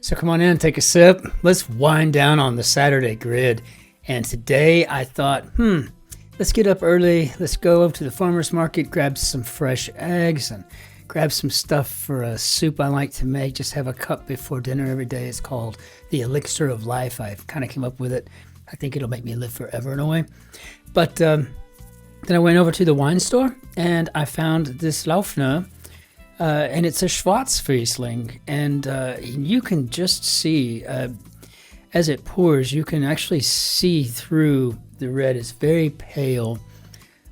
So come on in, take a sip. Let's wind down on the Saturday grid. And today I thought, let's get up early. Let's go up to the farmer's market, grab some fresh eggs and grab some stuff for a soup I like to make. Just have a cup before dinner every day. It's called the Elixir of Life. I've kind of came up with it. I think it'll make me live forever in a way. But then I went over to the wine store and I found this Laufner. And it's a Schwarzriesling, and you can just see, as it pours, you can actually see through the red. It's very pale.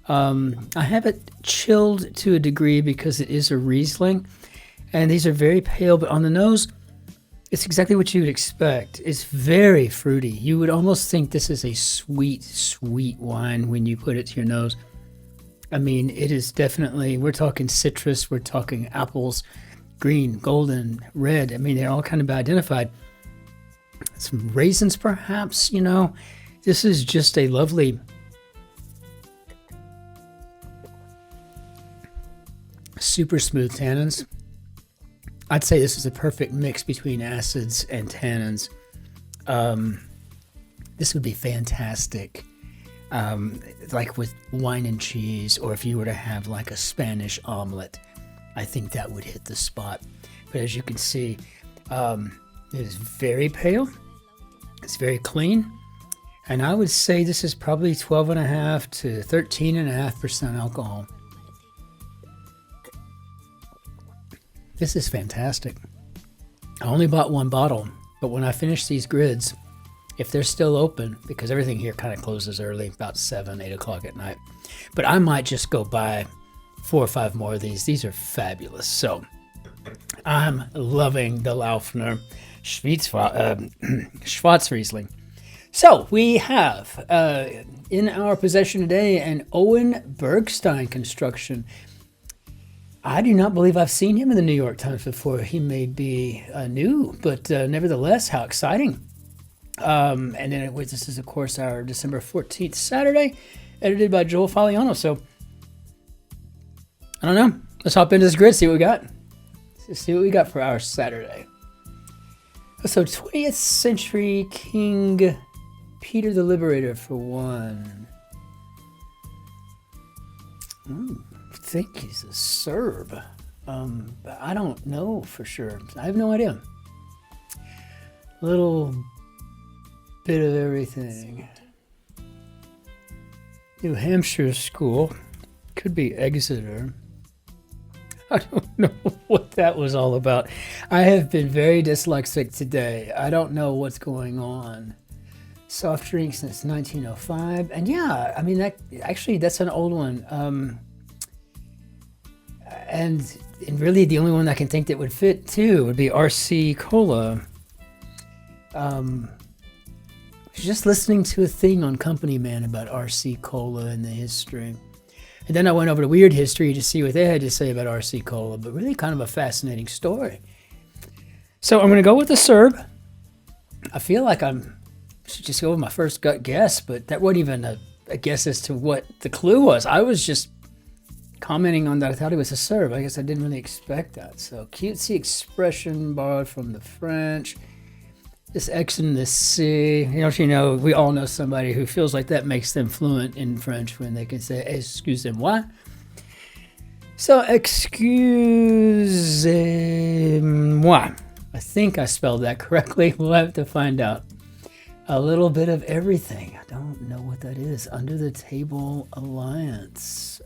I have it chilled to a degree because it is a Riesling, and these are very pale, but on the nose, it's exactly what you would expect. It's very fruity. You would almost think this is a sweet, sweet wine when you put it to your nose. I mean, it is definitely, we're talking citrus, we're talking apples, green, golden, red. I mean, they're all kind of identified. Some raisins, perhaps, This is just a lovely, super smooth tannins. I'd say this is a perfect mix between acids and tannins. This would be fantastic. Like with wine and cheese, or if you were to have like a Spanish omelet, I think that would hit the spot. But as you can see, it is very pale. It's very clean. And I would say this is probably 12.5 to 13.5% alcohol. This is fantastic. I only bought one bottle, but when I finish these grids, if they're still open, because everything here kind of closes early, about 7, 8 o'clock at night. But I might just go buy 4 or 5 more of these. These are fabulous. So I'm loving the Laufner Schwarzriesling. So we have in our possession today an Owen Bergstein construction. I do not believe I've seen him in the New York Times before. He may be new, but nevertheless, how exciting. And then this is, of course, our December 14th Saturday, edited by Joel Faliano. So, I don't know. Let's hop into this grid, see what we got. Let's see what we got for our Saturday. So, 20th century King Peter the Liberator for 1. I think he's a Serb. But I don't know for sure. I have no idea. Little bit of everything. New Hampshire school. Could be Exeter. I don't know what that was all about. I have been very dyslexic today. I don't know what's going on. Soft drink since 1905. And yeah, I mean, that's an old one. And really the only one I can think that would fit too would be RC Cola. Just listening to a thing on Company Man about RC Cola and the history. And then I went over to Weird History to see what they had to say about RC Cola, but really kind of a fascinating story. So I'm going to go with the Serb. I feel like I should just go with my first gut guess, but that wasn't even a guess as to what the clue was. I was just commenting on that. I thought it was a Serb. I guess I didn't really expect that. So cutesy expression borrowed from the French. This X and this C, we all know somebody who feels like that makes them fluent in French when they can say, excusez-moi. So, excusez-moi. I think I spelled that correctly. We'll have to find out. A little bit of everything. I don't know what that is. Under the Table Alliance.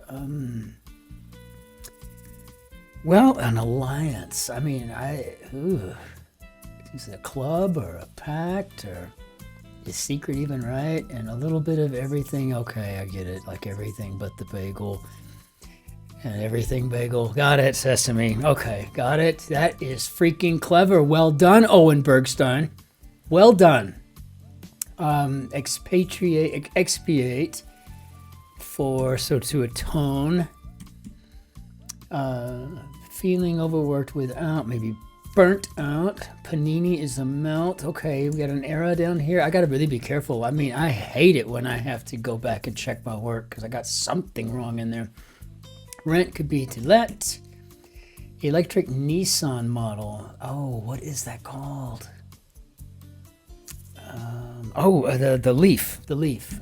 Well, an alliance. I mean, is it a club or a pact, or is secret even right? And a little bit of everything. Okay, I get it. Like everything but the bagel. And everything bagel. Got it, sesame. Okay, got it. That is freaking clever. Well done, Owen Bergstein. Well done. Expiate so to atone. Feeling overworked without, maybe burnt out. Panini is a melt. Okay, we got an era down here. I got to really be careful. I mean, I hate it when I have to go back and check my work because I got something wrong in there. Rent could be to let. Electric Nissan model. Oh, what is that called? The leaf. The leaf.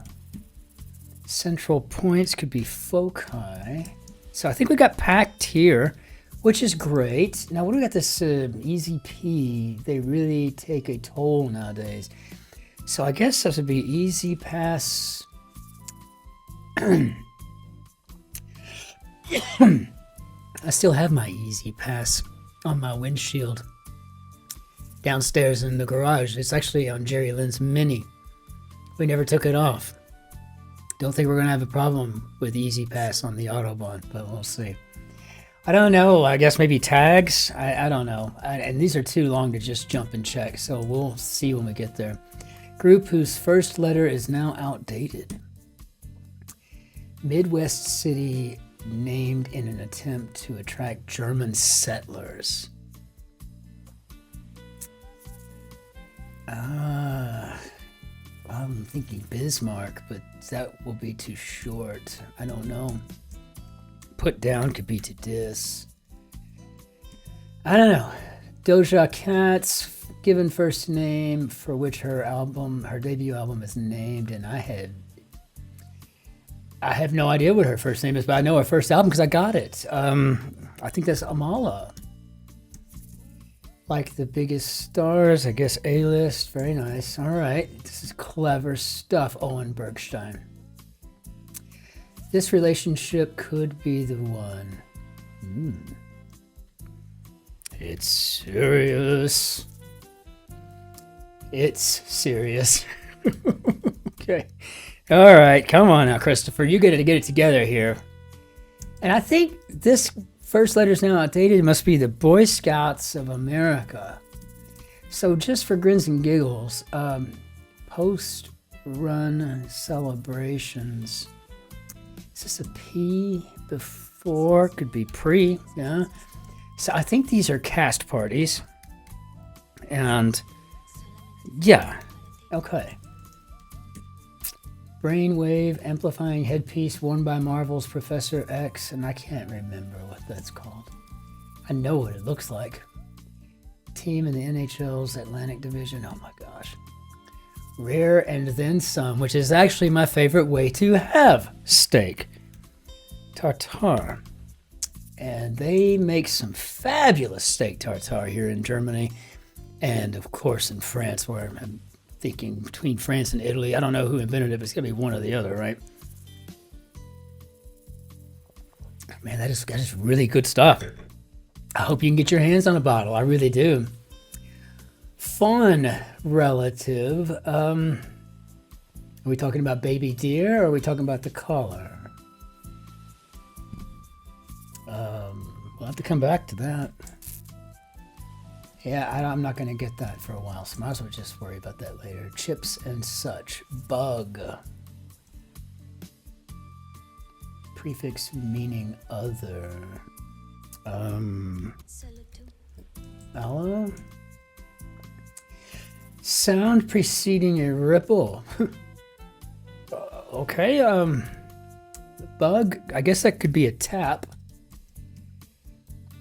Central points could be foci. So I think we got packed here, which is great. Now, what do we got? This Easy P. They really take a toll nowadays. So I guess this would be Easy Pass. I still have my Easy Pass on my windshield downstairs in the garage. It's actually on Jerry Lynn's Mini. We never took it off. Don't think we're going to have a problem with Easy Pass on the Autobahn, but we'll see. I don't know. I guess maybe tags. I don't know. And these are too long to just jump and check, so we'll see when we get there. Group whose first letter is now outdated. Midwest city named in an attempt to attract German settlers. I'm thinking Bismarck, but that will be too short. I don't know. Put down could be to dis. I don't know. Doja Cat's given first name for which her debut album is named, and I have no idea what her first name is, but I know her first album because I got it. I think that's Amala. Like the biggest stars, I guess A-list. Very nice. All right. This is clever stuff, Owen Bergstein. This relationship could be the one. It's serious. It's serious. Okay. All right. Come on now, Christopher. You got to get it together here. And I think this first letter is now outdated. It must be the Boy Scouts of America. So just for grins and giggles, post-run celebrations. Is this a P before? Could be pre, yeah. So I think these are cast parties. And yeah, okay. Brainwave amplifying headpiece worn by Marvel's Professor X, and I can't remember what that's called. I know what it looks like. Team in the NHL's Atlantic Division. Oh my gosh. Rare and then some, which is actually my favorite way to have steak. Tartare. And they make some fabulous steak tartare here in Germany. And of course in France, where I'm thinking between France and Italy. I don't know who invented it, but it's going to be one or the other, right? Man, that is really good stuff. I hope you can get your hands on a bottle. I really do. Fawn relative. Are we talking about baby deer or are we talking about the color? We'll have to come back to that. Yeah, I'm not going to get that for a while, so might as well just worry about that later. Chips and such. Bug. Prefix meaning other. Hello? Sound preceding a ripple. Okay, bug. I guess that could be a tap.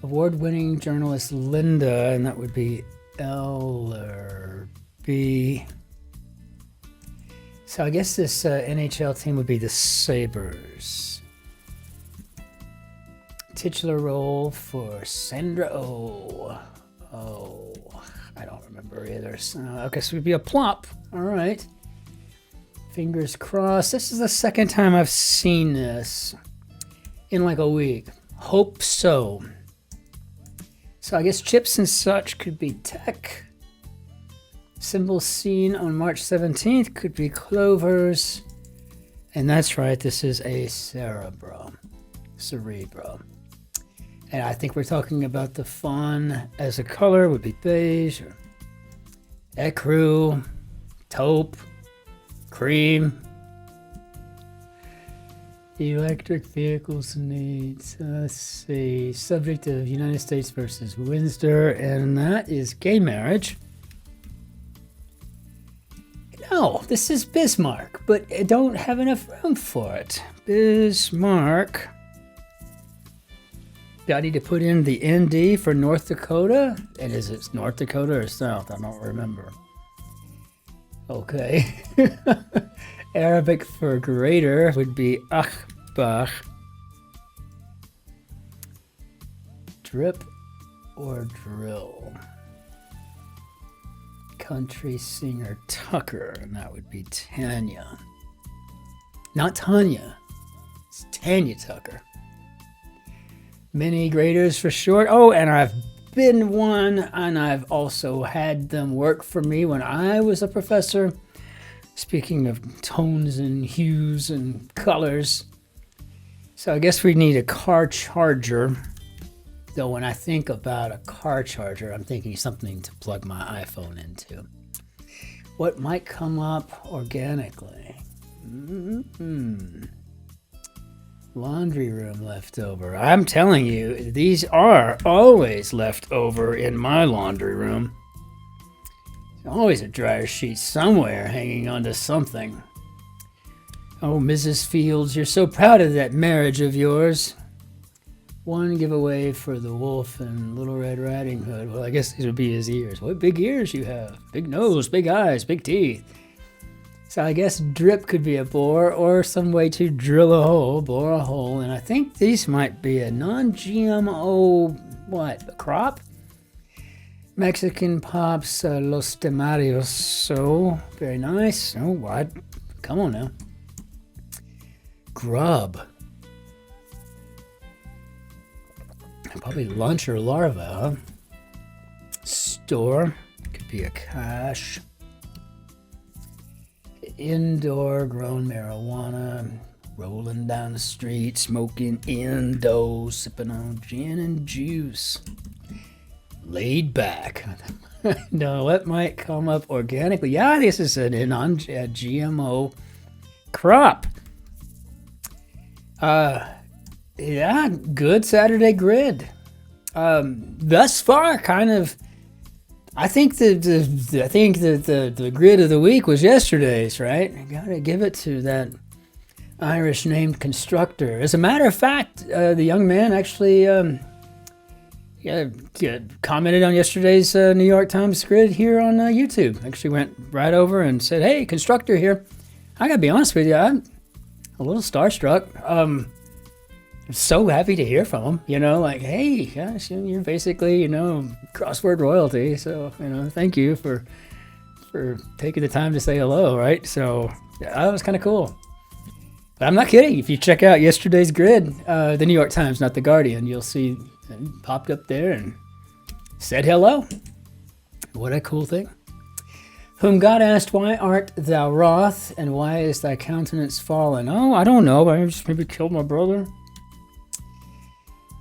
Award-winning journalist Linda, and that would be L or B. So I guess this NHL team would be the Sabres. Titular role for Sandra Oh. Oh, I don't remember either. So, okay, so it would be a plop. All right. Fingers crossed. This is the second time I've seen this in like a week. Hope so. So I guess chips and such could be tech. Symbol seen on March 17th could be clovers. And that's right, this is a cerebro. And I think we're talking about the fawn as a color would be beige, or ecru, taupe, cream. Electric vehicles needs, let's see, subject of United States versus Windsor, and that is gay marriage. No, this is Bismarck, but I don't have enough room for it. Bismarck. Do I need to put in the ND for North Dakota? And is it North Dakota or South? I don't remember. Okay. Arabic for greater would be Akbar. Drip or drill? Country singer Tucker, and that would be Tanya. Not Tanya. It's Tanya Tucker. Mini graders for short. Oh, and I've been one, and I've also had them work for me when I was a professor. Speaking of tones and hues and colors. So I guess we need a car charger. Though when I think about a car charger, I'm thinking something to plug my iPhone into. What might come up organically? Laundry room leftover. I'm telling you, these are always left over in my laundry room. There's always a dryer sheet somewhere hanging onto something. Oh, Mrs. Fields, you're so proud of that marriage of yours. One giveaway for the wolf and Little Red Riding Hood. Well, I guess these would be his ears. What big ears you have. Big nose, big eyes, big teeth. So I guess drip could be a bore or some way to drill a hole, bore a hole. And I think these might be a non-GMO, what, a crop? Mexican Pops Los Temarios. So, very nice. Oh, what? Come on now. Grub. Probably lunch or larva, huh? Store. Could be a cache. Indoor grown marijuana. Rolling down the street, smoking Indo, sipping on gin and juice. Laid back. No, what might come up organically? Yeah, this is a GMO crop. Yeah, good Saturday grid. Thus far, kind of. I think the grid of the week was yesterday's, right? I gotta give it to that Irish named constructor. As a matter of fact, the young man actually commented on yesterday's New York Times grid here on YouTube. Actually went right over and said, "Hey, constructor here." I gotta be honest with you, I'm a little starstruck. I'm so happy to hear from him, like, hey, gosh, you're basically, crossword royalty. So, thank you for taking the time to say hello, right? So yeah, that was kind of cool. But I'm not kidding. If you check out yesterday's grid, the New York Times, not the Guardian, you'll see it popped up there and said hello. What a cool thing. Whom God asked, why art thou wroth, and why is thy countenance fallen? Oh, I don't know, but I just maybe killed my brother.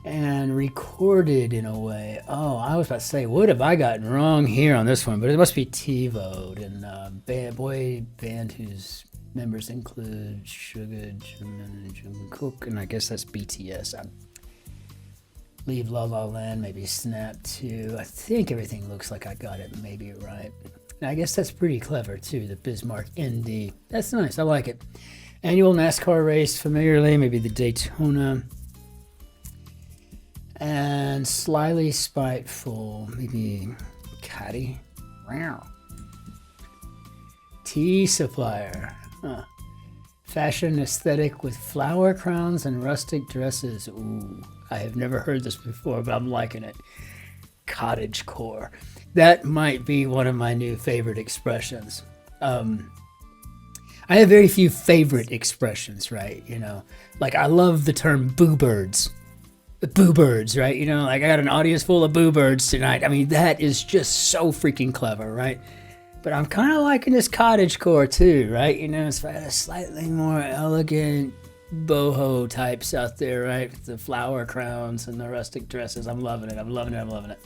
And recorded in a way. Oh, I was about to say, what have I gotten wrong here on this one? But it must be T-Vote, and boy band whose members include Suga, Jimin, Jungkook, and I guess that's BTS. Leave La La Land, maybe Snap 2. I think everything looks like I got it maybe right. And I guess that's pretty clever too, the Bismarck ND. That's nice, I like it. Annual NASCAR race familiarly, maybe the Daytona. And slyly spiteful, maybe Caddy. Wow. Tea supplier. Huh. Fashion aesthetic with flower crowns and rustic dresses. Ooh, I have never heard this before, but I'm liking it. Cottagecore. That might be one of my new favorite expressions. I have very few favorite expressions, right? Like I love the term boo birds. Boo birds, right? Like I got an audience full of boo birds tonight. I mean, that is just so freaking clever, right? But I'm kind of liking this cottagecore too, right? It's slightly more elegant boho types out there, right? With the flower crowns and the rustic dresses. I'm loving it. I'm loving it.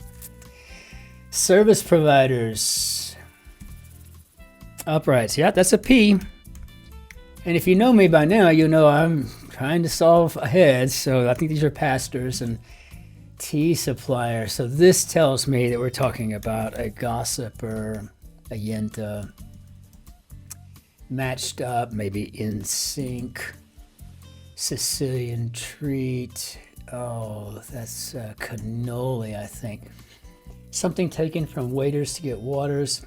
Service providers. Uprights. Yeah, that's a P. And if you know me by now, you know I'm trying to solve ahead. So I think these are pastors and tea supplier. So this tells me that we're talking about a gossiper, a yenta, matched up, maybe in sync, Sicilian treat, Oh, that's cannoli, I think. Something taken from waiters to get waters.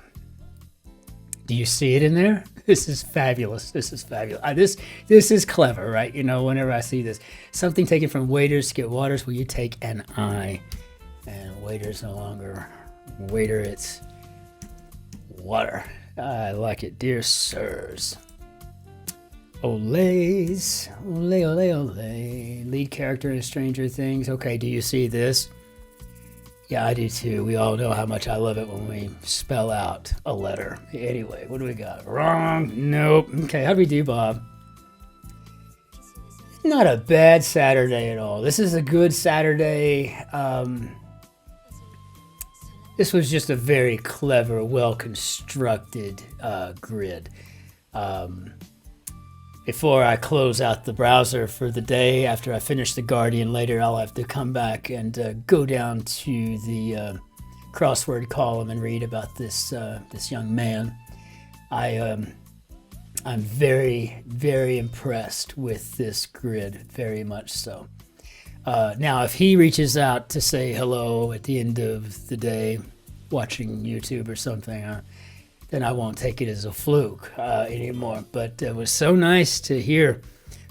Do you see it in there? This is fabulous. This is fabulous. This is clever, right? You know, whenever I see this, something taken from waiters to get waters. Will you take an I? And waiter's no longer waiter. It's water. I like it, dear sirs. Olays, ole, ole, ole. Lead character in Stranger Things. Okay, do you see this? Yeah, I do too. We all know how much I love it when we spell out a letter. Anyway, what do we got? Wrong? Nope. Okay, how do we do, Bob? Not a bad Saturday at all. This is a good Saturday. This was just a very clever, well-constructed grid. Before I close out the browser for the day, after I finish The Guardian later, I'll have to come back and go down to the crossword column and read about this young man. I'm very, very impressed with this grid, very much so. Now, if he reaches out to say hello at the end of the day, watching YouTube or something, then I won't take it as a fluke anymore. But it was so nice to hear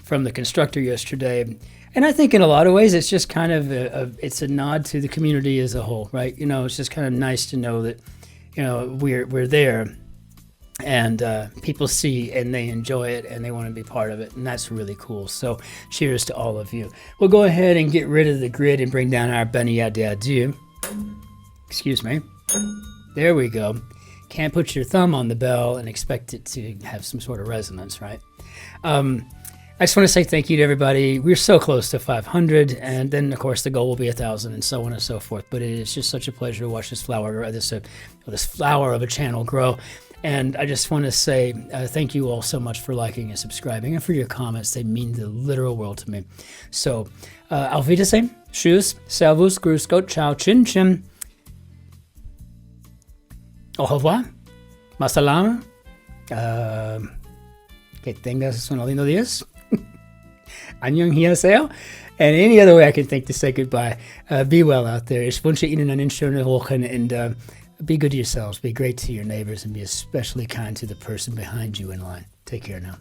from the constructor yesterday. And I think in a lot of ways, it's just kind of it's a nod to the community as a whole, right? You know, it's just kind of nice to know that, you know, we're there and people see and they enjoy it and they want to be part of it. And that's really cool. So cheers to all of you. We'll go ahead and get rid of the grid and bring down our Benny-Yadadu. Excuse me. There we go. Can't put your thumb on the bell and expect it to have some sort of resonance, right? I just want to say thank you to everybody. We're so close to 500, and then, of course, the goal will be 1,000 and so on and so forth. But it is just such a pleasure to watch this flower of a channel grow. And I just want to say thank you all so much for liking and subscribing and for your comments. They mean the literal world to me. So, auf Wiedersehen. Tschüss. Servus. Grüß Gott. Ciao. Cin-Cin. Au revoir, masalama, que tengas un lindo días, annyeonghaseyo, and any other way I can think to say goodbye. Be well out there. Ich wünsche Ihnen einen schönen Wochen, and be good to yourselves, be great to your neighbors, and be especially kind to the person behind you in line. Take care now.